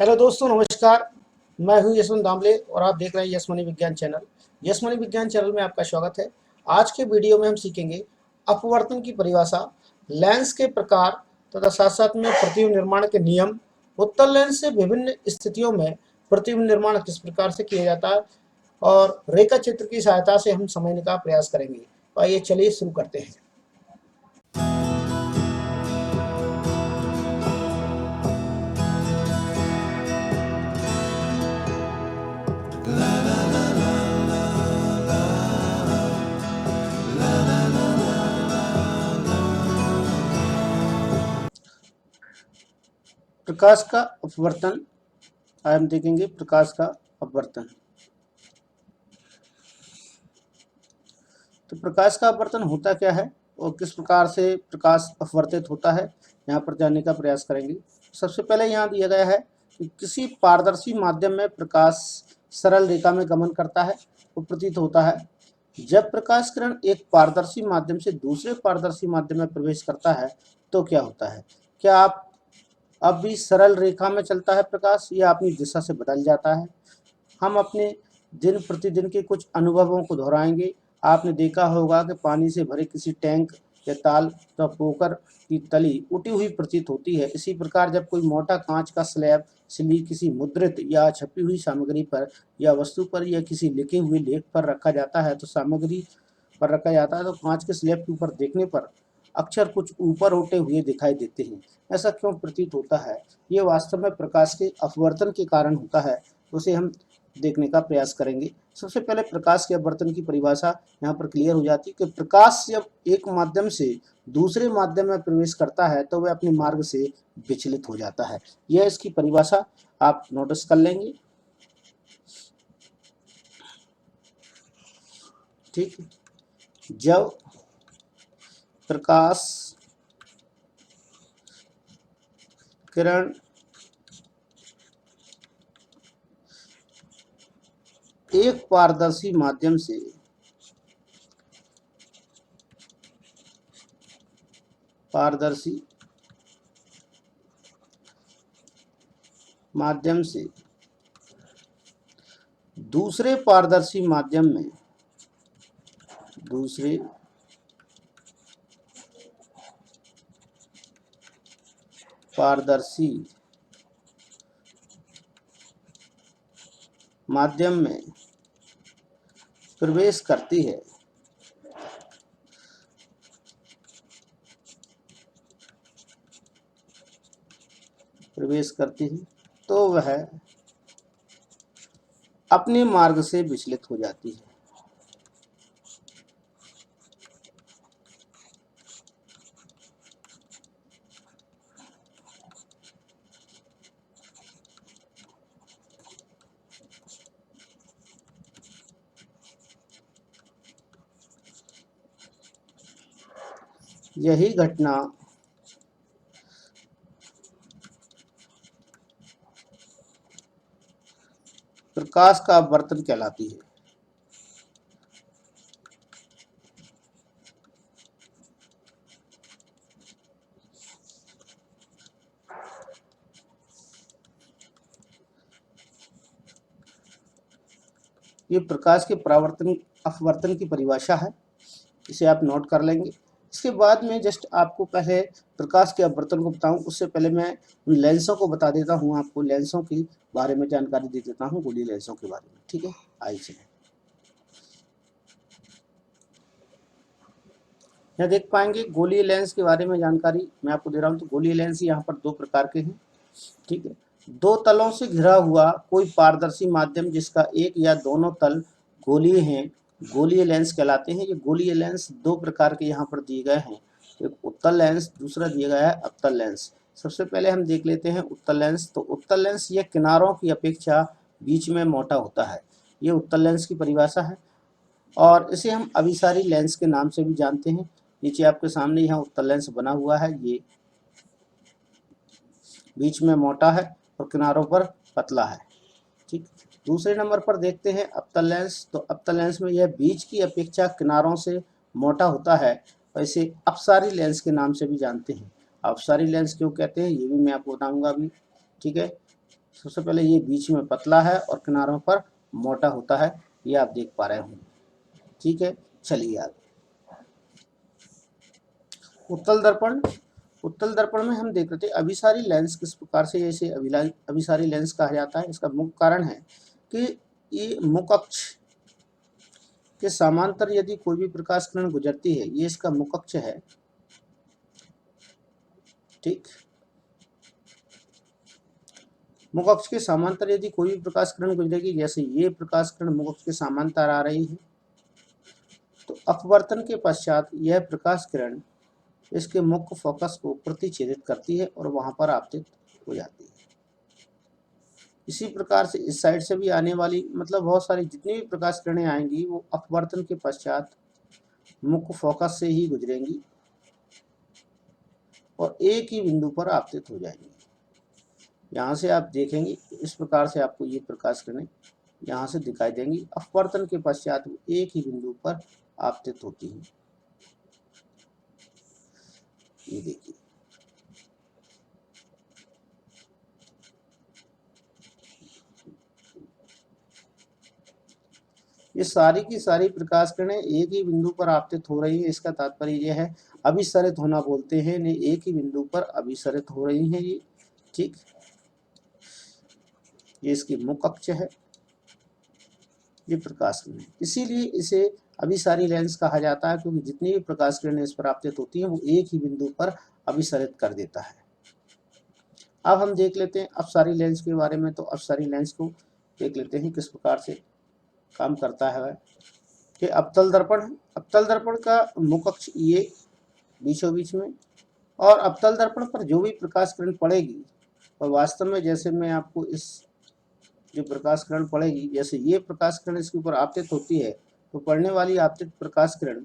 Hello दोस्तों, नमस्कार। मैं हूं यशवंत दामले और आप देख रहे हैं यस मनी विज्ञान चैनल। यस मनी विज्ञान चैनल में आपका स्वागत है। आज के वीडियो में हम सीखेंगे अपवर्तन की परिभाषा, लेंस के प्रकार तथा साथ साथ में प्रतिबिंब निर्माण के नियम, उत्तल लेंस से विभिन्न स्थितियों में प्रतिबिंब निर्माण किस प्रकार से किया जाता है और रेखा चित्र की सहायता से हम समझने का प्रयास करेंगे। तो आइए चलिए शुरू करते हैं। प्रकाश का अपवर्तन, आज हम देखेंगे प्रकाश का अपवर्तन। तो प्रकाश का अपवर्तन होता क्या है और किस प्रकार से प्रकाश अपवर्तित होता है, यहाँ पर जानने का प्रयास करेंगे। सबसे पहले यहाँ दिया गया है कि किसी पारदर्शी माध्यम में प्रकाश सरल रेखा में गमन करता है वो प्रतीत होता है। जब प्रकाश किरण एक पारदर्शी माध्यम से दूसरे पारदर्शी माध्यम में प्रवेश करता है तो क्या होता है? क्या आप अब भी सरल रेखा में चलता है प्रकाश या अपनी दिशा से बदल जाता है? हम अपने दिन प्रतिदिन के कुछ अनुभवों को दोहराएंगे। आपने देखा होगा कि पानी से भरे किसी टैंक या ताल या पोखर की तली उठी हुई प्रतीत होती है। इसी प्रकार जब कोई मोटा कांच का स्लैब सिली किसी मुद्रित या छपी हुई सामग्री पर या वस्तु पर या किसी लिखे हुए लेख पर रखा जाता है तो कांच के स्लैब के ऊपर देखने पर अक्षर कुछ ऊपर उठे हुए दिखाई देते हैं। ऐसा क्यों प्रतीत होता है? ये वास्तव में प्रकाश के अपवर्तन के कारण होता है। उसे हम देखने का प्रयास करेंगे। सबसे पहले प्रकाश के अपवर्तन की परिभाषा यहाँ पर क्लियर हो जाती है कि प्रकाश जब एक माध्यम से दूसरे माध्यम में प्रवेश करता है तो वह अपने मार्ग से विचलित हो जाता है। यह इसकी परिभाषा आप नोटिस कर लेंगे। ठीक, जब प्रकाश किरण एक पारदर्शी माध्यम से दूसरे पारदर्शी माध्यम में प्रवेश करती है तो वह अपने मार्ग से विचलित हो जाती है। यही घटना प्रकाश का अपवर्तन कहलाती है। ये प्रकाश के अपवर्तन की परिभाषा है, इसे आप नोट कर लेंगे। इसके बाद में जस्ट आपको पहले प्रकाश के अपवर्तन को बताऊं उससे पहले मैं लेंसों को बता देता हूं, आपको लेंसों के बारे में जानकारी दे देता हूं, गोलीय लेंसों के बारे में। ठीक है, आइए चलिए। यहाँ देख पाएंगे गोलीय लेंस के बारे में जानकारी मैं आपको दे रहा हूँ। तो गोलीय लेंस यहाँ पर दो प्रकार के हैं। ठीक है, दो तलों से घिरा हुआ कोई पारदर्शी माध्यम जिसका एक या दोनों तल गोलीय हैं, गोलीय लेंस कहलाते हैं। ये गोलीय लेंस दो प्रकार के यहाँ पर दिए गए हैं, एक उत्तल लेंस, दूसरा दिया गया है अवतल लेंस। सबसे पहले हम देख लेते हैं उत्तल लेंस। तो उत्तल लेंस यह किनारों की अपेक्षा बीच में मोटा होता है। ये उत्तल लेंस की परिभाषा है और इसे हम अभिसारी लेंस के नाम से भी जानते हैं। नीचे आपके सामने यहाँ उत्तल लेंस बना हुआ है, ये बीच में मोटा है और किनारों पर पतला है। ठीक, दूसरे नंबर पर देखते हैं अवतल लेंस। तो अवतल लेंस में यह बीच की अपेक्षा किनारों से मोटा होता है और इसे अपसारी लेंस के नाम से भी जानते हैं। अपसारी लेंस क्यों कहते हैं ये भी मैं आपको बताऊंगा अभी। ठीक है, सबसे पहले ये बीच में पतला है और किनारों पर मोटा होता है, ये आप देख पा रहे होंगे। ठीक है, चलिए आगे। उत्तल दर्पण। उत्तल दर्पण में हम देख रहे थे अभिसारी लेंस किस प्रकार से जैसे अभिसारी लेंस कहा जाता है। इसका मुख्य कारण है कि ये मुख अक्ष के समांतर यदि कोई भी प्रकाश किरण गुजरती है, ये इसका मुख अक्ष है। ठीक, मुख अक्ष के समांतर यदि कोई भी प्रकाश किरण गुजरेगी, जैसे ये प्रकाश किरण मुख अक्ष के समांतर आ रही है, तो अपवर्तन के पश्चात यह प्रकाश किरण इसके मुख्य फोकस को प्रतिच्छेदित करती है और वहां पर आपतित हो जाती है। इसी प्रकार से इस साइड से भी आने वाली मतलब बहुत सारी जितनी भी प्रकाश किरणें आएंगी वो अपवर्तन के पश्चात मुख्य फोकस से ही गुजरेंगी और एक ही बिंदु पर आपतित हो जाएंगी। यहाँ से आप देखेंगे इस प्रकार से आपको ये प्रकाश किरणें यहाँ से दिखाई देंगी। अपवर्तन के पश्चात एक ही बिंदु पर आपतित होती हैं। ये देखिए, ये सारी की सारी प्रकाश किरणें एक ही बिंदु पर आपतित हो रही है। इसका तात्पर्य यह है, अभिसरित होना बोलते हैं, ने एक ही बिंदु पर अभिसरित हो रही हैं ये। ठीक, ये इसकी मुख अक्ष है, ये प्रकाश किरण, इसीलिए इसे अभिसारी लेंस कहा जाता है, क्योंकि जितनी भी प्रकाश किरणें इस पर आपतित होती हैं वो एक ही बिंदु पर अभिसरित कर देता है। अब हम देख लेते हैं अपसारी लेंस के बारे में। तो अपसारी लेंस को देख लेते हैं किस प्रकार से काम करता है। कि अवतल दर्पण है, अवतल दर्पण का मुख अक्ष ये बीचों बीच में, और अवतल दर्पण पर जो भी प्रकाश किरण पड़ेगी और वास्तव में जैसे मैं आपको इस जो प्रकाश किरण पड़ेगी, जैसे ये प्रकाश किरण इसके ऊपर आपतित होती है, तो पड़ने वाली आपतित प्रकाश किरण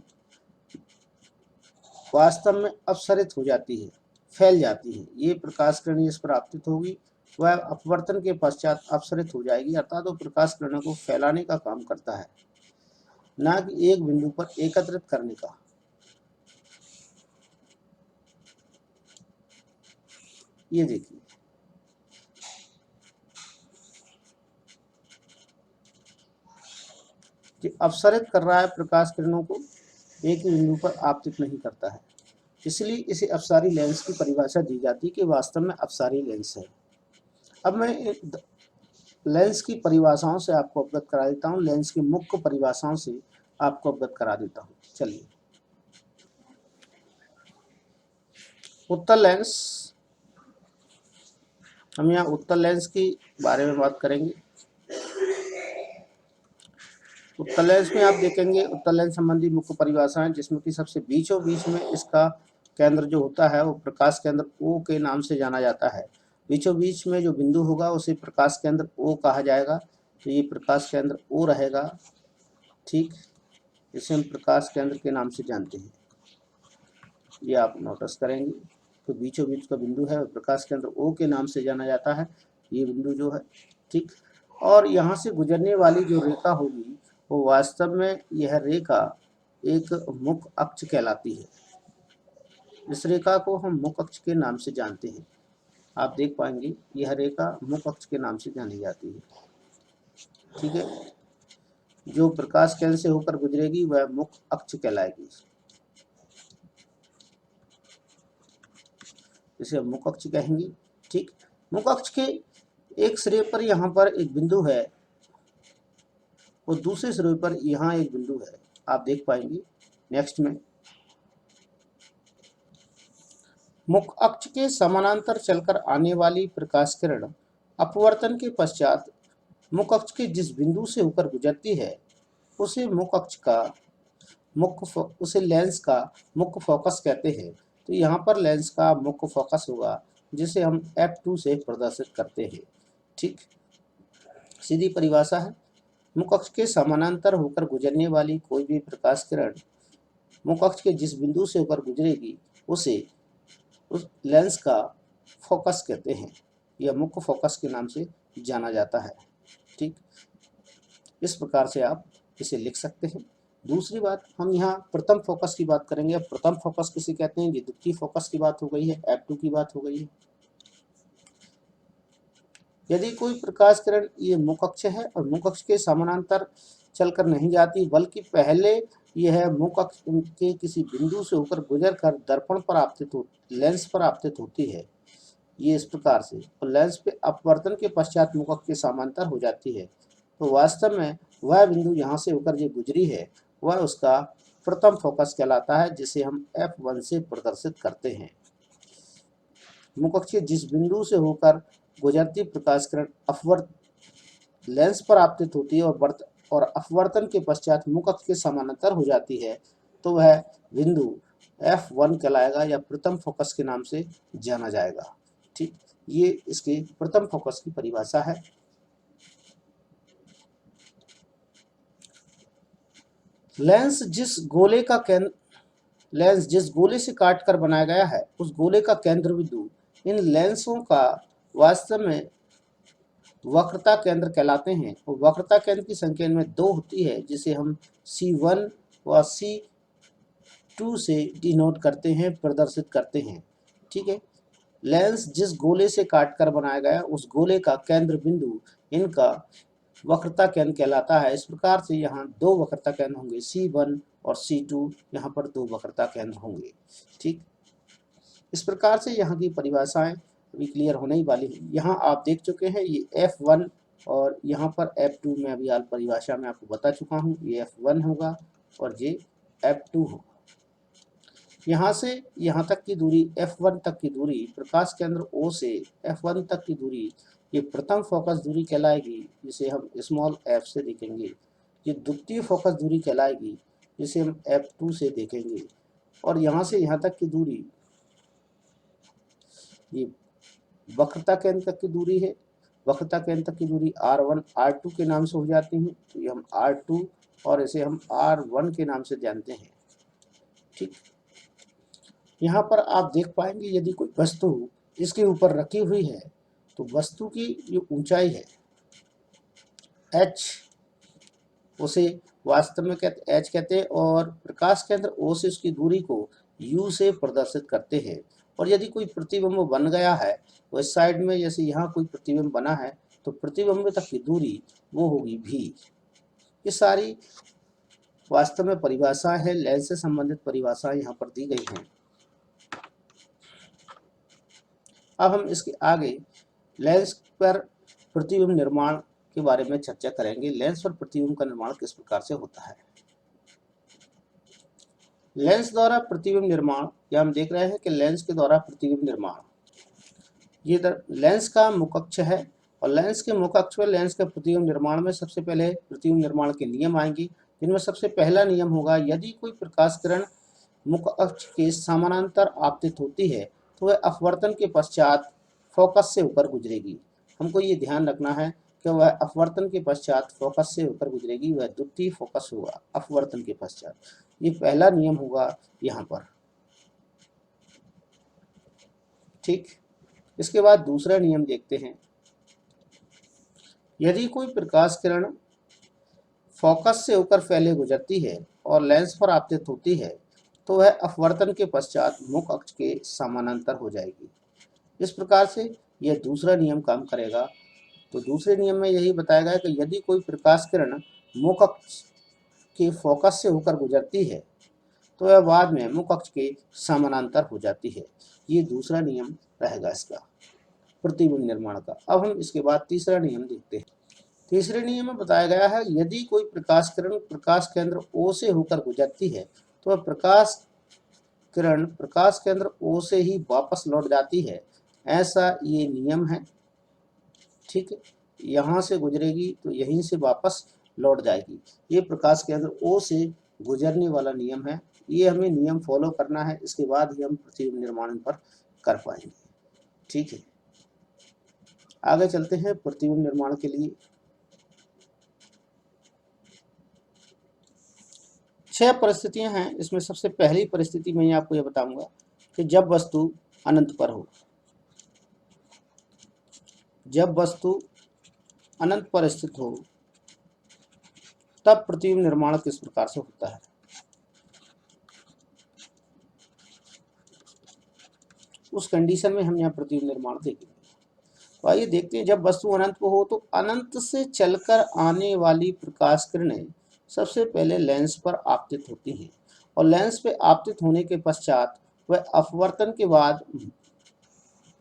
वास्तव में अपसरित हो जाती है, फैल जाती है। ये प्रकाश किरण इस पर आपतित होगी, वह अपवर्तन के पश्चात अपसरित हो जाएगी, अर्थात वो प्रकाश किरणों को फैलाने का काम करता है, ना कि एक बिंदु पर एकत्रित करने का। ये देखिए, कि अपसरित कर रहा है प्रकाश किरणों को, एक ही बिंदु पर आपतित नहीं करता है। इसलिए इसे अपसारी लेंस की परिभाषा दी जाती है कि वास्तव में अपसारी लेंस है। अब मैं लेंस की परिभाषाओं से आपको अवगत करा देता हूँ, लेंस की मुख्य परिभाषाओं से आपको अवगत करा देता हूँ। चलिए, उत्तल लेंस, हम यहाँ उत्तल लेंस की बारे में बात करेंगे। उत्तल लेंस में आप देखेंगे उत्तल लेंस संबंधी मुख्य परिभाषाएं, जिसमें कि सबसे बीचों बीच में इसका केंद्र जो होता है वो प्रकाश केंद्र O के नाम से जाना जाता है। बीचों बीच में जो बिंदु होगा उसे प्रकाश केंद्र O कहा जाएगा। तो ये प्रकाश केंद्र O रहेगा। ठीक, इसे हम प्रकाश केंद्र के नाम से जानते हैं, ये आप नोटिस करेंगे। तो बीचों बीच का बिंदु है प्रकाश केंद्र O के नाम से जाना जाता है, ये बिंदु जो है। ठीक, और यहाँ से गुजरने वाली जो रेखा होगी वो वास्तव में यह रेखा एक मुख अक्ष कहलाती है। इस रेखा को हम मुख अक्ष के नाम से जानते हैं। आप देख पाएंगे यह रेखा मुख अक्ष के नाम से जानी जाती है। ठीक है, जो प्रकाश केंद्र से होकर गुजरेगी वह मुख अक्ष कहलाएगी, इसे हम मुख अक्ष कहेंगे। ठीक, मुख अक्ष के एक सिरे पर यहाँ पर एक बिंदु है और दूसरे सिरे पर यहाँ एक बिंदु है, आप देख पाएंगे। नेक्स्ट में मुख अक्ष के समानांतर चलकर आने वाली प्रकाश किरण अपवर्तन के पश्चात मुख अक्ष के जिस बिंदु से होकर गुजरती है उसे मुख अक्ष का उसे लेंस का मुख्य फोकस कहते हैं। तो यहाँ पर लेंस का मुख्य फोकस होगा जिसे हम F2 से प्रदर्शित करते हैं। ठीक, सीधी परिभाषा है, मुख अक्ष के समानांतर होकर गुजरने वाली कोई भी प्रकाश किरण मुख अक्ष के जिस बिंदु से होकर गुजरेगी उसे उस लेंस का फोकस कहते हैं, यह मुख्य फोकस के नाम से जाना जाता है। ठीक, इस प्रकार से आप इसे लिख सकते हैं। दूसरी बात, हम यहाँ प्रथम फोकस की बात करेंगे। अब प्रथम फोकस किसे कहते हैं, ये द्वितीय फोकस की बात हो गई है, F2 की बात हो गई है। यदि कोई प्रकाश किरण ये मुख अक्ष है और मुख अक्ष के समानांतर चलकर नहीं जाती, बल्कि पहले यह मुख अक्ष के किसी बिंदु से होकर गुजर कर दर्पण पर आपतित हो लेंस पर आपतित होती है, ये इस प्रकार से, और लेंस पे अपवर्तन के पश्चात मुख अक्ष के समांतर हो जाती है, तो वास्तव में वह बिंदु यहाँ से होकर जो गुजरी है वह उसका प्रथम फोकस कहलाता है, जिसे हम F1 से प्रदर्शित करते हैं। मुख अक्ष के जिस बिंदु से होकर गुजरती प्रकाश किरण अपवर्त लेंस पर आपतित होती है और अपवर्तन के पश्चात मुख अक्ष के समानांतर हो जाती है, तो वह बिंदु F1 कहलाएगा या प्रथम फोकस के नाम से जाना जाएगा। ठीक, ये इसके प्रथम फोकस की परिभाषा है। लेंस जिस गोले से काटकर बनाया गया है, उस गोले का केंद्र बिंदु इन लेंसों का वास्तव में वक्रता केंद्र कहलाते हैं, और वक्रता केंद्र की संख्या इनमें 2 होती है, जिसे हम C1 व C2 से डिनोट करते हैं, प्रदर्शित करते हैं। ठीक है, लेंस जिस गोले से काटकर बनाया गया उस गोले का केंद्र बिंदु इनका वक्रता केंद्र कहलाता है। इस प्रकार से यहाँ 2 वक्रता केंद्र होंगे, C1 और C2, यहाँ पर 2 वक्रता केंद्र होंगे। ठीक, इस प्रकार से यहाँ की परिभाषाएं अभी क्लियर होने ही वाली है। यहाँ आप देख चुके हैं ये F1 और यहाँ पर F2 में अभी हाल परिभाषा में आपको बता चुका हूँ, ये F1 होगा और ये F2 होगा। यहाँ से यहाँ तक की दूरी F1 तक की दूरी प्रकाश केंद्र O से F1 तक की दूरी ये प्रथम फोकस दूरी कहलाएगी, जिसे हम स्मॉल f से देखेंगे। ये द्वितीय फोकस दूरी कहलाएगी, जिसे हम F2 से देखेंगे। और यहाँ से यहाँ तक की दूरी ये वक्रता केंद्र तक की दूरी है। वक्रता केंद्र तक की दूरी R1 R2 के नाम से हो जाती है, तो ये हम R2 और इसे हम R1 के नाम से जानते हैं। ठीक, यहाँ पर आप देख पाएंगे यदि कोई वस्तु इसके ऊपर रखी हुई है तो वस्तु की जो ऊंचाई है h, उसे वास्तव में h कहते हैं, और प्रकाश केंद्र O से उसकी दूरी को u से प्रदर्शित करते हैं। और यदि कोई प्रतिबिंब बन गया है तो इस साइड में, जैसे यहाँ कोई प्रतिबिंब बना है, तो प्रतिबिंब तक की दूरी वो होगी v। ये सारी वास्तव में परिभाषा है, लेंस से संबंधित परिभाषाएं यहाँ पर दी गई हैं। अब हम इसके आगे लेंस पर प्रतिबिंब निर्माण के बारे में चर्चा करेंगे। लेंस पर प्रतिबिंब का निर्माण किस प्रकार से होता है। लेंस द्वारा प्रतिबिंब निर्माण, या हम देख रहे हैं कि लेंस के द्वारा प्रतिबिंब निर्माण, ये लेंस का मुख अक्ष है, और लेंस के मुख अक्ष पर लेंस के प्रतिबिंब निर्माण में सबसे पहले प्रतिबिंब निर्माण के नियम आएंगे, जिनमें सबसे पहला नियम होगा, यदि कोई प्रकाश किरण मुख अक्ष के समानांतर आपतित होती है तो वह अपवर्तन के पश्चात फोकस से होकर गुजरेगी। हमको ये ध्यान रखना है कि वह अपवर्तन के पश्चात फोकस से होकर गुजरेगी, वह द्वितीय फोकस होगा अपवर्तन के पश्चात। ये पहला नियम होगा यहाँ पर। ठीक, इसके बाद दूसरा नियम देखते हैं। यदि कोई प्रकाश किरण फोकस से होकर पहले गुजरती है और लेंस पर आपतित होती है तो वह अपवर्तन के पश्चात मुख अक्ष के समानांतर हो जाएगी। इस प्रकार से यह दूसरा नियम काम करेगा। तो दूसरे नियम में यही बताया गया कि यदि कोई प्रकाश किरण मुख अक्ष के फोकस से होकर गुजरती है तो वह बाद में मुख अक्ष के समानांतर हो जाती है। ये दूसरा नियम रहेगा इसका प्रतिबिंब निर्माण का। अब हम इसके बाद तीसरा नियम देखते हैं। तीसरे नियम में बताया गया है, यदि कोई प्रकाश किरण प्रकाश केंद्र O से होकर गुजरती है तो वह प्रकाश किरण प्रकाश केंद्र O से ही वापस लौट जाती है, ऐसा ये नियम है। ठीक है, यहाँ से गुजरेगी तो यहीं से वापस लौट जाएगी। ये प्रकाश केंद्र O से गुजरने वाला नियम है। ये हमें नियम फॉलो करना है, इसके बाद ही हम प्रतिबिंब निर्माण पर कर पाएंगे। ठीक है, आगे चलते हैं प्रतिबिंब निर्माण के लिए। 6 परिस्थितियां हैं। इसमें सबसे पहली परिस्थिति मैं आपको यह बताऊंगा कि जब वस्तु अनंत पर हो। जब वस्तु अनंत पर स्थित हो तब प्रतिबिंब निर्माण किस प्रकार से होता है। उस कंडीशन में हम यहाँ प्रतिबिंब निर्माण देखेंगे। तो आइए देखते हैं, जब वस्तु अनंत को हो तो अनंत से चलकर आने वाली प्रकाश किरणें सबसे पहले लेंस पर आपतित होती हैं और लेंस पे आपतित होने के पश्चात वह अपवर्तन के बाद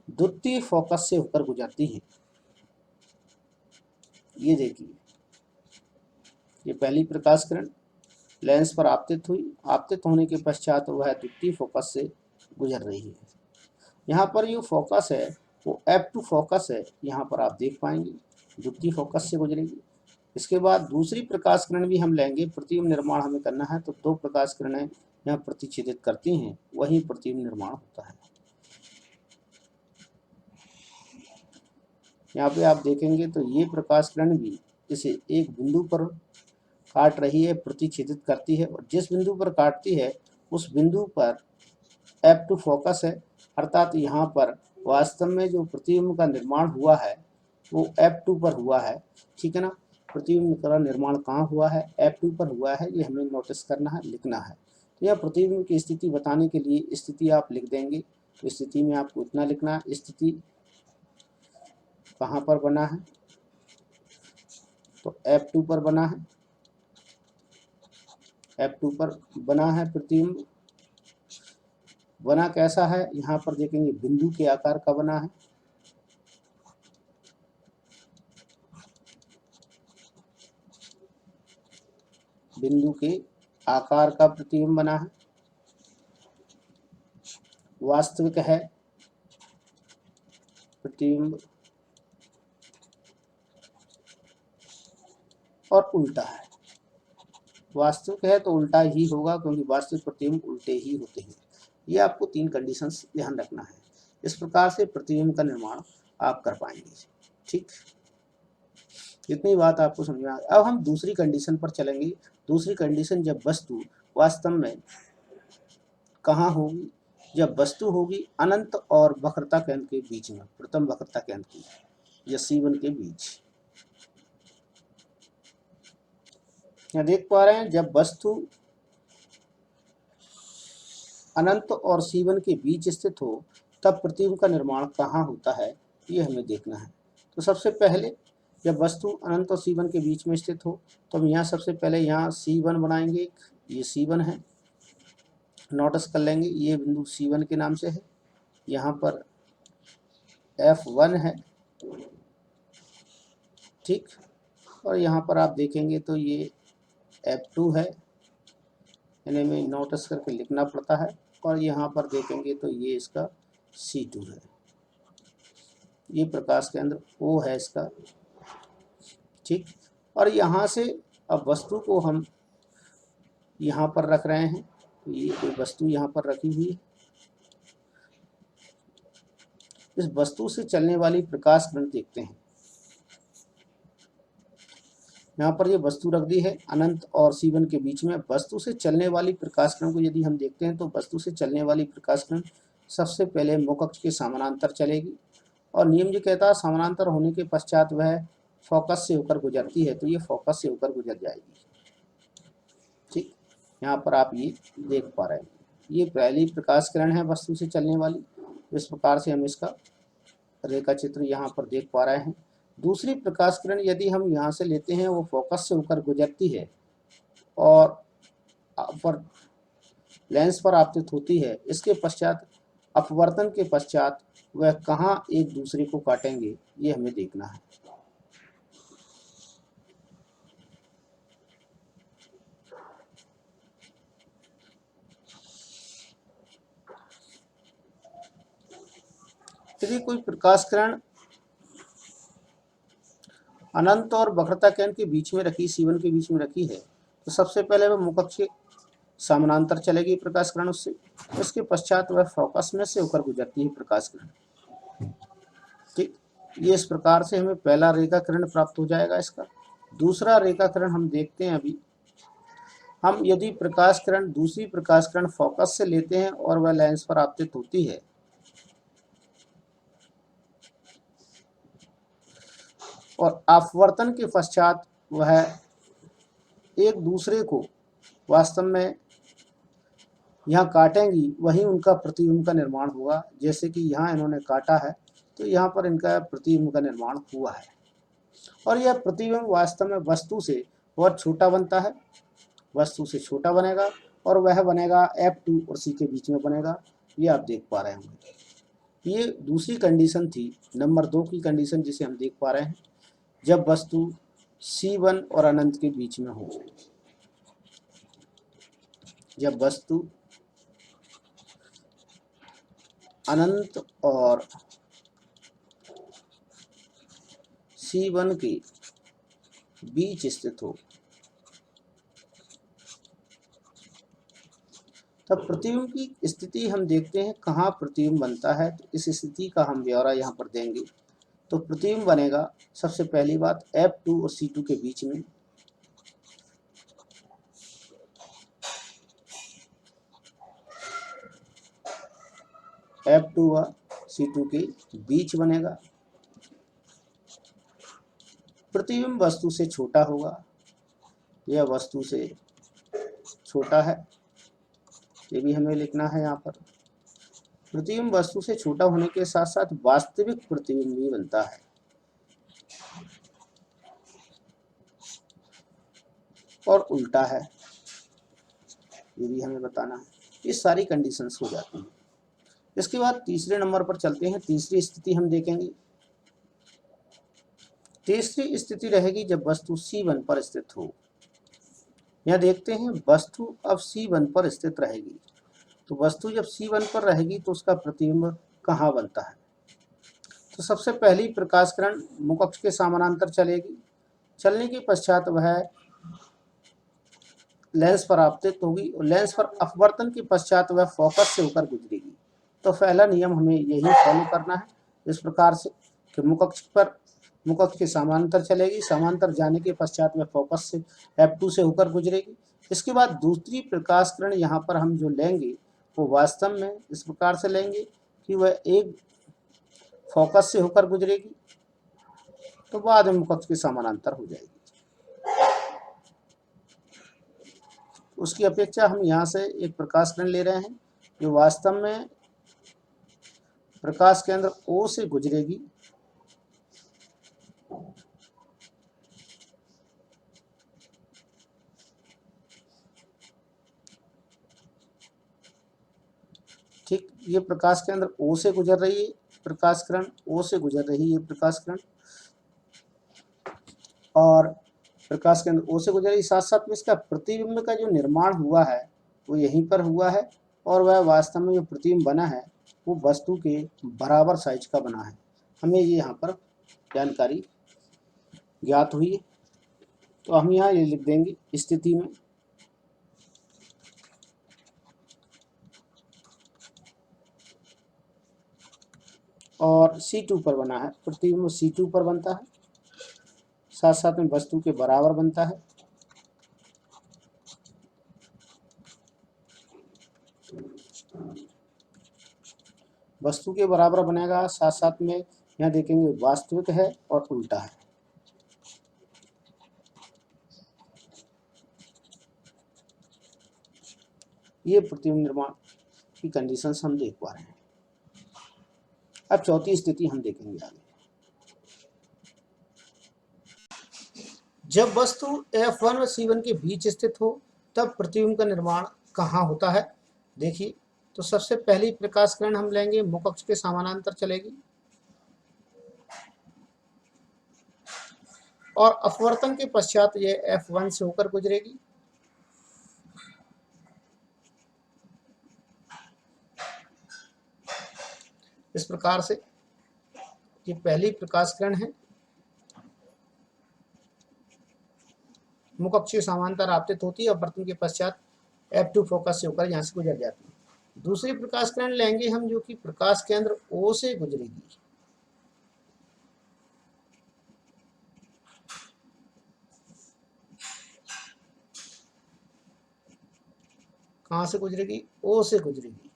द्वितीय फोकस से होकर गुजरती हैं। ये देखिए, ये पहली प्रकाश किरण लेंस पर आपतित हुई, आपतित होने के पश्चात वह द्वितीय फोकस से गुजर रही है। यहाँ पर जो फोकस है वो F2 फोकस है, यहाँ पर आप देख पाएंगे द्वितीय फोकस से गुजरेगी। इसके बाद दूसरी प्रकाश किरण भी हम लेंगे, प्रतिबिंब निर्माण हमें करना है तो दो प्रकाश किरणें यहाँ प्रतिच्छेदित करती हैं, वही प्रतिबिंब निर्माण होता है। यहाँ पे आप देखेंगे तो ये प्रकाश किरण भी इसे एक बिंदु पर काट रही है, प्रतिच्छेदित करती है और जिस बिंदु पर काटती है उस बिंदु पर F2 फोकस है, अर्थात यहाँ पर वास्तव में जो प्रतिबिंब का निर्माण हुआ है वो F2 पर हुआ है। ठीक है ना, प्रतिबिंब का निर्माण कहाँ हुआ है, F2 पर हुआ है, ये हमें नोटिस करना है, लिखना है। तो यह प्रतिबिंब की स्थिति बताने के लिए स्थिति आप लिख देंगे, तो स्थिति में आपको इतना लिखना है, स्थिति कहाँ पर बना है तो F2 पर बना है, F2 पर बना है प्रतिबिंब। बना कैसा है, यहाँ पर देखेंगे बिंदु के आकार का बना है, बिंदु के आकार का प्रतिबिंब बना है, वास्तविक है प्रतिबिंब और उल्टा है। वास्तविक है तो उल्टा ही होगा क्योंकि वास्तविक प्रतिबिंब उल्टे ही होते हैं। ये आपको तीन कंडीशंस ध्यान रखना है। इस प्रकार से प्रतिबिंब का निर्माण आप कर पाएंगे। ठीक, इतनी बात आपको समझ में आ गई। अब हम दूसरी कंडीशन पर चलेंगे। दूसरी कंडीशन, जब वस्तु वास्तव में कहाँ होगी, जब वस्तु होगी अनंत और वक्रता केंद्र के बीच में, प्रथम वक्रता केंद्र की या C1 के बीच। यहाँ देख पा रहे हैं, जब वस्तु अनंत और C1 के बीच स्थित हो तब प्रतिबिंब का निर्माण कहाँ होता है, ये हमें देखना है। तो सबसे पहले जब वस्तु अनंत और C1 के बीच में स्थित हो तो हम यहाँ सबसे पहले यहाँ C1 बनाएंगे। ये C1 है, नोटिस कर लेंगे ये बिंदु C1 के नाम से है। यहाँ पर F1 है, ठीक, और यहाँ पर आप देखेंगे तो ये F2 है, इन्हें में नोटिस करके लिखना पड़ता है। और यहाँ पर देखेंगे तो ये इसका C2 है, ये प्रकाश केंद्र O है इसका। ठीक, और यहाँ से अब वस्तु को हम यहाँ पर रख रहे हैं, ये कोई वस्तु यहाँ पर रखी हुई है। इस वस्तु से चलने वाली प्रकाश किरण देखते हैं। यहाँ पर ये वस्तु रख दी है अनंत और C1 के बीच में। वस्तु से चलने वाली प्रकाश किरण को यदि हम देखते हैं तो वस्तु से चलने वाली प्रकाश किरण सबसे पहले मुख्य अक्ष के समानांतर चलेगी और नियम जो कहता है समानांतर होने के पश्चात वह फोकस से होकर गुजरती है, तो ये फोकस से होकर गुजर जाएगी। ठीक, यहाँ पर आप ये देख पा रहे हैं, ये पहली प्रकाश किरण है वस्तु से चलने वाली। इस प्रकार से हम इसका रेखा चित्र यहाँ पर देख पा रहे हैं। दूसरी प्रकाश किरण यदि हम यहाँ से लेते हैं, वो फोकस से होकर गुजरती है और पर लेंस पर आपतित होती है। इसके पश्चात अपवर्तन के पश्चात वह कहाँ एक दूसरे को काटेंगे, ये हमें देखना है। यदि कोई प्रकाश किरण अनंत और वक्रता केंद्र के बीच में रखी, C1 के बीच में रखी है, तो सबसे पहले वह मुख्य अक्ष के समानांतर चलेगी प्रकाश किरण उससे। उसके पश्चात वह फोकस में से होकर गुजरती है प्रकाश किरण। ठीक, ये इस प्रकार से हमें पहला रेखा किरण प्राप्त हो जाएगा इसका। दूसरा रेखा किरण हम देखते हैं। अभी हम यदि प्रकाश किरण दूसरी प्रकाश किरण फोकस से लेते हैं और वह लेंस पर आपतित होती है और अपवर्तन के पश्चात वह एक दूसरे को वास्तव में यहाँ काटेंगी, वहीं उनका प्रतिबिंब का निर्माण होगा। जैसे कि यहाँ इन्होंने काटा है तो यहाँ पर इनका प्रतिबिंब का निर्माण हुआ है। और यह प्रतिबिंब वास्तव में वस्तु से बहुत छोटा बनता है, वस्तु से छोटा बनेगा और वह बनेगा F2 और C के बीच में बनेगा। ये आप देख पा रहे होंगे। ये दूसरी कंडीशन थी, नंबर 2 की कंडीशन जिसे हम देख पा रहे हैं, जब वस्तु C1 और अनंत के बीच में हो। जब वस्तु अनंत और C1 के बीच स्थित हो, तब प्रतिबिंब की स्थिति हम देखते हैं कहाँ प्रतिबिंब बनता है। तो इस स्थिति का हम ब्यौरा यहाँ पर देंगे। तो प्रतिबिंब बनेगा सबसे पहली बात F2 और C2 के बीच में। F2 व C2 के बीच बनेगा। प्रतिबिंब वस्तु से छोटा होगा, यह वस्तु से छोटा है, ये भी हमें लिखना है यहाँ पर। प्रतिबिंब वस्तु से छोटा होने के साथ साथ वास्तविक प्रतिबिंब भी बनता है और उल्टा है, ये भी हमें बताना है। ये सारी कंडीशंस हो जाती हैं। इसके बाद तीसरे नंबर पर चलते हैं। तीसरी स्थिति हम देखेंगे। तीसरी स्थिति रहेगी जब वस्तु C1 पर स्थित हो। यहाँ देखते हैं वस्तु अब C1 पर स्थित रहेगी, तो वस्तु जब C1 पर रहेगी तो उसका प्रतिबिंब कहाँ बनता है। तो सबसे पहली प्रकाश किरण मुख अक्ष के समानांतर चलेगी, चलने के पश्चात वह लेंस पर आपतित होगी और लेंस पर अपवर्तन के पश्चात वह फोकस से होकर गुजरेगी। तो पहला नियम हमें यही फॉलो करना है, इस प्रकार से कि मुख अक्ष के समांतर चलेगी, समांतर जाने के पश्चात वह फोकस से F2 से होकर गुजरेगी। इसके बाद दूसरी प्रकाश किरण यहाँ पर हम जो लेंगे वो वास्तव में इस प्रकार से लेंगे कि वह एक फोकस से होकर गुजरेगी, तो बाद में मुख अक्ष के समानांतर हो जाएगी। उसकी अपेक्षा हम यहाँ से एक प्रकाश किरण ले रहे हैं जो वास्तव में प्रकाश केंद्र O से गुजरेगी ठीक। ये प्रकाश केंद्र O से गुजर रही है, प्रकाश किरण O से गुजर रही है, ये प्रकाश किरण, और प्रकाश केंद्र O से गुजर रही, साथ साथ में इसका प्रतिबिंब का जो निर्माण हुआ है वो यहीं पर हुआ है, और वह वास्तव में जो प्रतिबिंब बना है वो वस्तु के बराबर साइज का बना है। हमें ये यहाँ पर जानकारी ज्ञात हुई है, तो हम यहाँ ये लिख देंगे स्थिति में और C2 पर बना है, प्रतिबिंब C2 पर बनता है, साथ साथ में वस्तु के बराबर बनता है। वस्तु के बराबर बनेगा, साथ साथ में यहाँ देखेंगे वास्तविक है और उल्टा है। ये प्रतिबिंब निर्माण की कंडीशंस हम देख पा रहे हैं। अब चौथी स्थिति हम देखेंगे आगे। जब वस्तु F1 और C1 के बीच स्थित हो तब प्रतिबिंब का निर्माण कहाँ होता है। देखिए, तो सबसे पहली प्रकाश किरण हम लेंगे, मुख अक्ष के समानांतर चलेगी और अपवर्तन के पश्चात ये F1 से होकर गुजरेगी। इस प्रकार से ये पहली प्रकाश किरण है, मुख अक्ष के समांतर आपतित होती है, अपवर्तन के पश्चात F2 फोकस से होकर यहाँ से गुजर जाती है। दूसरी प्रकाश किरण लेंगे हम जो कि प्रकाश केंद्र O से गुजरेगी, कहाँ से गुजरेगी, O से गुजरेगी।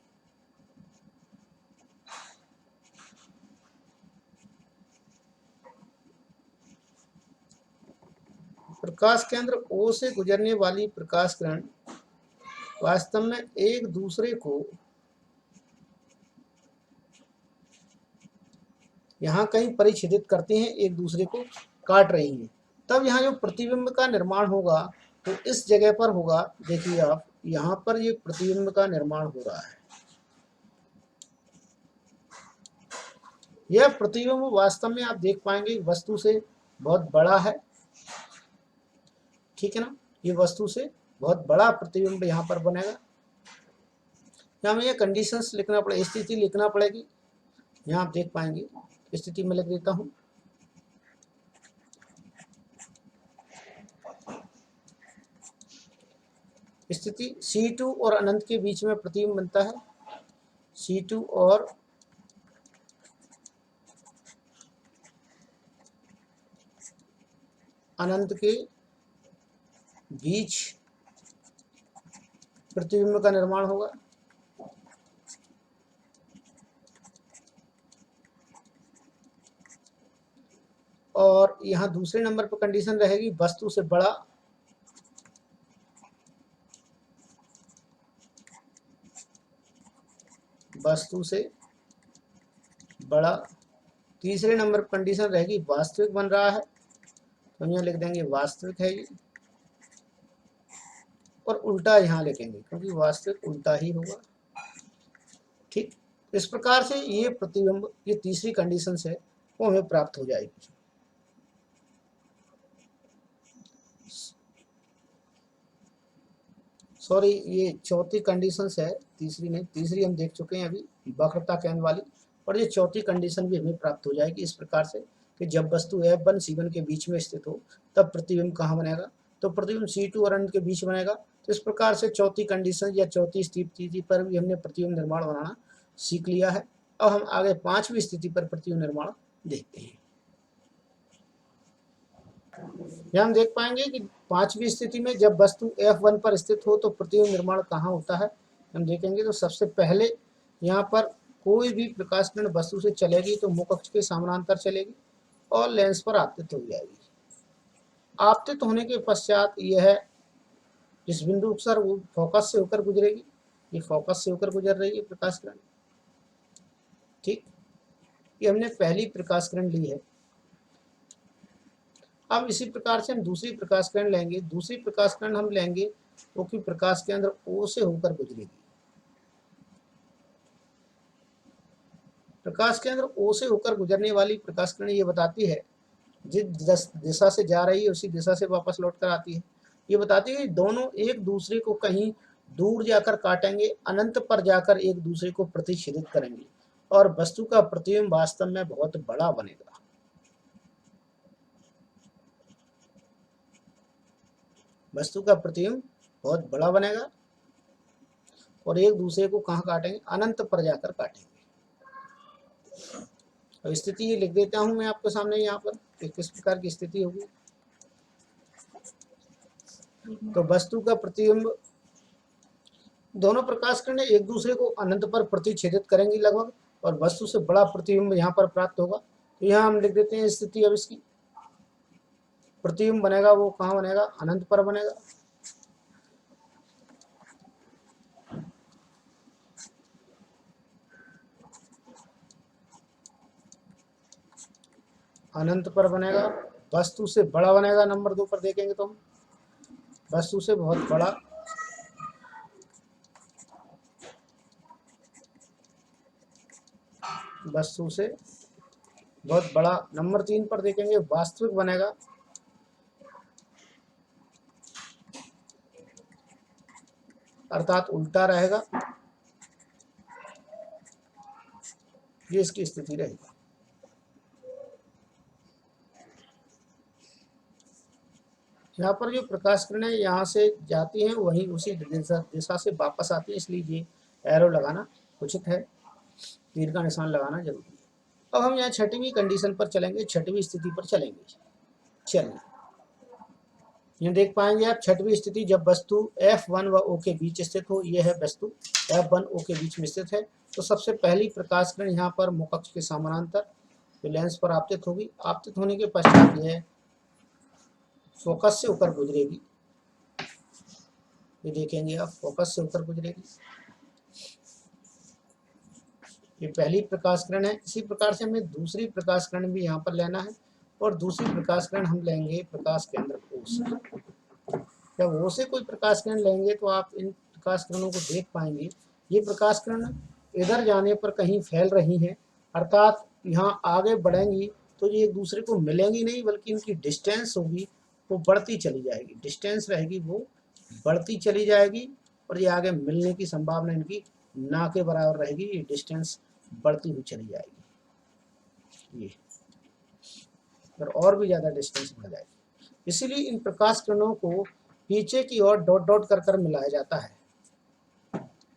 प्रकाश केंद्र O से गुजरने वाली प्रकाश किरण वास्तव में एक दूसरे को यहाँ कहीं परिच्छेदित करती हैं, एक दूसरे को काट रही हैं, तब यहाँ जो प्रतिबिंब का निर्माण होगा तो इस जगह पर होगा। देखिए आप, यहाँ पर ये प्रतिबिंब का निर्माण हो रहा है। यह प्रतिबिंब वास्तव में आप देख पाएंगे वस्तु से बहुत बड़ा है, ठीक है ना। ये वस्तु से बहुत बड़ा प्रतिबिंब यहाँ पर बनेगा। यहाँ में ये कंडीशंस लिखना पड़ेगा, स्थिति लिखना पड़ेगी। यहाँ आप देख पाएंगे, स्थिति में लिख देता हूँ। स्थिति C2 और अनंत के बीच में प्रतिबिंब बनता है। C2 और अनंत के बीच प्रतिबिंब का निर्माण होगा। और यहाँ दूसरे नंबर पर कंडीशन रहेगी वस्तु से बड़ा, वस्तु से बड़ा। तीसरे नंबर पर कंडीशन रहेगी वास्तविक बन रहा है, तो हम यहाँ लिख देंगे वास्तविक है ये। और उल्टा यहाँ लिखेंगे क्योंकि वास्तविक उल्टा ही होगा, ठीक। इस प्रकार से ये प्रतिबिंब, ये तीसरी कंडीशन है वो हमें प्राप्त हो जाएगी। सॉरी, ये चौथी कंडीशन है, तीसरी नहीं। तीसरी हम देख चुके हैं अभी, वक्रता केंद्र वाली। और ये चौथी कंडीशन भी हमें प्राप्त हो जाएगी इस प्रकार से कि जब वस्तु F1 C1 के बीच में स्थित हो तब प्रतिबिंब कहाँ बनेगा, तो प्रतिबिंब C2 और अनंत के बीच बनेगा। तो इस प्रकार से चौथी कंडीशन या चौथी स्थिति पर भी हमने प्रतिबिंब निर्माण बनाना सीख लिया है। अब हम आगे पांचवी स्थिति पर प्रतिबिंब निर्माण देखते हैं। यहाँ हम देख पाएंगे कि पांचवी स्थिति में जब वस्तु F1 पर स्थित हो तो प्रतिबिंब निर्माण कहाँ होता है, हम देखेंगे। तो सबसे पहले यहाँ पर कोई भी प्रकाश किरण वस्तु से चलेगी तो मुख अक्ष के समानांतर चलेगी और लेंस पर आपतित हो जाएगी। आपतित होने के पश्चात यह जिस बिंदु पर वो फोकस से होकर गुजरेगी, ये फोकस से होकर गुजर रही है प्रकाश किरण, ठीक। ये हमने पहली प्रकाश किरण ली है। अब इसी प्रकार से हम दूसरी प्रकाश किरण लेंगे। दूसरी प्रकाश किरण हम लेंगे क्योंकि प्रकाश केंद्र O से होकर गुजरेगी। प्रकाश केंद्र O से होकर गुजरने वाली प्रकाश किरण ये बताती है जिस दिशा से जा रही है उसी दिशा से वापस लौट कर आती है। ये बताती है कि दोनों एक दूसरे को कहीं दूर जाकर काटेंगे, अनंत पर जाकर एक दूसरे को प्रतिच्छेदित करेंगे और वस्तु का प्रतिबिंब वास्तव में बहुत बड़ा बनेगा। वस्तु का प्रतिबिंब बहुत बड़ा बनेगा और एक दूसरे को कहाँ काटेंगे, अनंत पर जाकर काटेंगे। अब स्थिति ये लिख देता हूं मैं आपके सामने यहाँ पर कि किस प्रकार की स्थिति होगी। तो वस्तु का प्रतिबिंब, दोनों प्रकाश किरणें एक दूसरे को अनंत पर प्रतिच्छेदित करेंगी लगभग, और वस्तु से बड़ा प्रतिबिंब यहाँ पर प्राप्त होगा। तो यहाँ हम लिख देते हैं स्थिति। अब इसकी प्रतिबिंब बनेगा वो कहाँ बनेगा, अनंत पर बनेगा। अनंत पर बनेगा, वस्तु से बड़ा बनेगा। नंबर 2 पर देखेंगे तो हम वस्तु से बहुत बड़ा, वस्तु से बहुत बड़ा। नंबर 3 पर देखेंगे वास्तविक बनेगा, अर्थात उल्टा रहेगा। ये इसकी स्थिति रहेगी। यहाँ पर जो प्रकाश किरणें यहाँ से जाती हैं वहीं उसी दिशा से वापस आती है, इसलिए ये एरो लगाना उचित है, तीर का निशान लगाना जरूरी है। अब हम यहाँ छठवीं कंडीशन पर चलेंगे, छठवीं स्थिति पर चलेंगे। चलिए यहाँ देख पाएंगे आप छठवीं स्थिति, जब वस्तु F1 व O के बीच स्थित हो। यह है वस्तु F1 O के बीच में स्थित है। तो सबसे पहली प्रकाश किरण यहाँ पर मुख अक्ष के समानांतर जो लेंस पर आपतित होगी। आपतित होने के पश्चात यह फोकस से होकर गुजरेगी। ये देखेंगे आप, फोकस से होकर गुजरेगी। ये पहली प्रकाश किरण है। इसी प्रकार से हमें दूसरी प्रकाश किरण भी यहाँ पर लेना है, और दूसरी प्रकाश किरण हम लेंगे प्रकाश केंद्र O से। जब O से कोई प्रकाश किरण लेंगे तो आप इन प्रकाश किरणों को देख पाएंगे। ये प्रकाश किरण इधर जाने पर कहीं फैल रही हैं, अर्थात यहाँ आगे बढ़ेंगी तो ये एक दूसरे को मिलेंगी नहीं, बल्कि इनकी डिस्टेंस होगी वो बढ़ती चली जाएगी, डिस्टेंस रहेगी वो बढ़ती चली जाएगी, और ये आगे मिलने की संभावना इनकी ना के बराबर रहेगी, ये डिस्टेंस बढ़ती हुई चली जाएगी, ये और भी ज़्यादा डिस्टेंस बढ़ जाएगी। इसीलिए इन प्रकाश किरणों को पीछे की ओर डॉट डॉट कर कर मिलाया जाता है।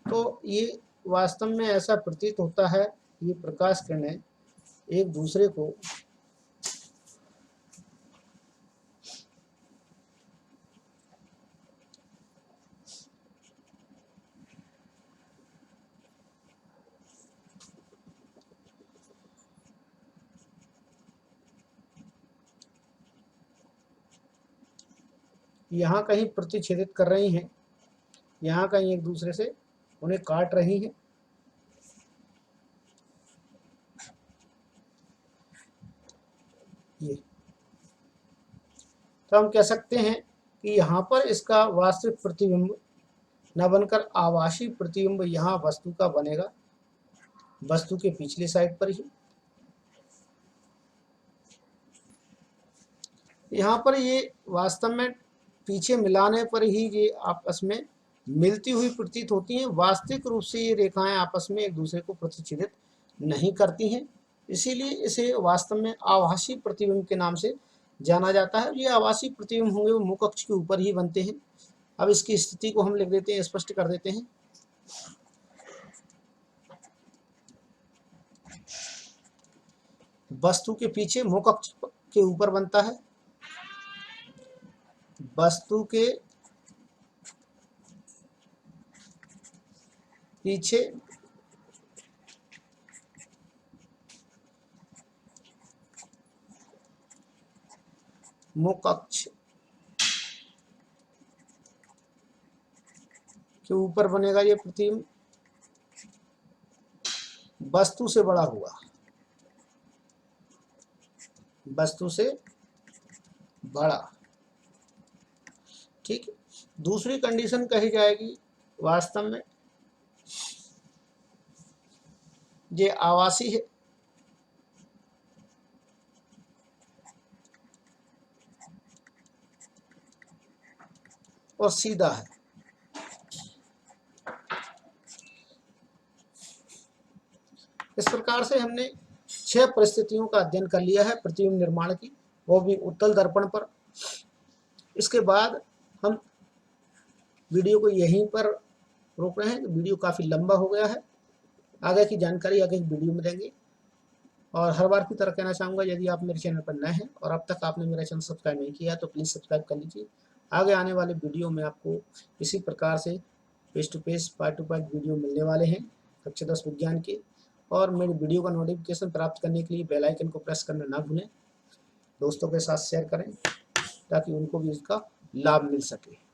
तो ये वास्तव में ऐसा प्रतीत होता है, ये प्रकाश किरणें एक दूसरे को यहाँ कहीं प्रतिच्छेदित कर रही हैं, यहाँ कहीं एक दूसरे से उन्हें काट रही हैं। ये तो हम कह सकते हैं कि यहाँ पर इसका वास्तविक प्रतिबिंब न बनकर आभासी प्रतिबिंब यहाँ वस्तु का बनेगा, वस्तु के पिछले साइड पर ही। यहाँ पर ये वास्तव में पीछे मिलाने पर ही ये आपस में मिलती हुई प्रतीत होती हैं। वास्तविक रूप से ये रेखाएं आपस में एक दूसरे को प्रतिच्छेदित नहीं करती हैं, इसीलिए इसे वास्तव में आभासी प्रतिबिंब के नाम से जाना जाता है। ये आभासी प्रतिबिंब होंगे वो मुख अक्ष के ऊपर ही बनते हैं। अब इसकी स्थिति को हम लिख देते हैं, स्पष्ट कर देते हैं। वस्तु के पीछे मुख अक्ष के ऊपर बनता है, वस्तु के पीछे मुख अक्ष के ऊपर बनेगा ये प्रतिबिंब, वस्तु से बड़ा हुआ, वस्तु से बड़ा। ठीक है। दूसरी कंडीशन कही जाएगी, वास्तव में ये आभासी है, और सीधा है। इस प्रकार से हमने 6 परिस्थितियों का अध्ययन कर लिया है प्रतिबिंब निर्माण की, वो भी उत्तल दर्पण पर। इसके बाद हम वीडियो को यहीं पर रोक रहे हैं, वीडियो काफ़ी लंबा हो गया है। आगे की जानकारी आगे वीडियो में देंगे। और हर बार की तरह कहना चाहूँगा, यदि आप मेरे चैनल पर नए हैं और अब तक आपने मेरा चैनल सब्सक्राइब नहीं किया तो प्लीज़ सब्सक्राइब कर लीजिए। आगे आने वाले वीडियो में आपको इसी प्रकार से face to face part to part video मिलने वाले हैं कक्षा 10 विज्ञान के। और मेरे वीडियो का नोटिफिकेशन प्राप्त करने के लिए बेल आइकन को प्रेस करना ना भूलें। दोस्तों के साथ शेयर करें ताकि उनको भी इसका लाभ मिल सके।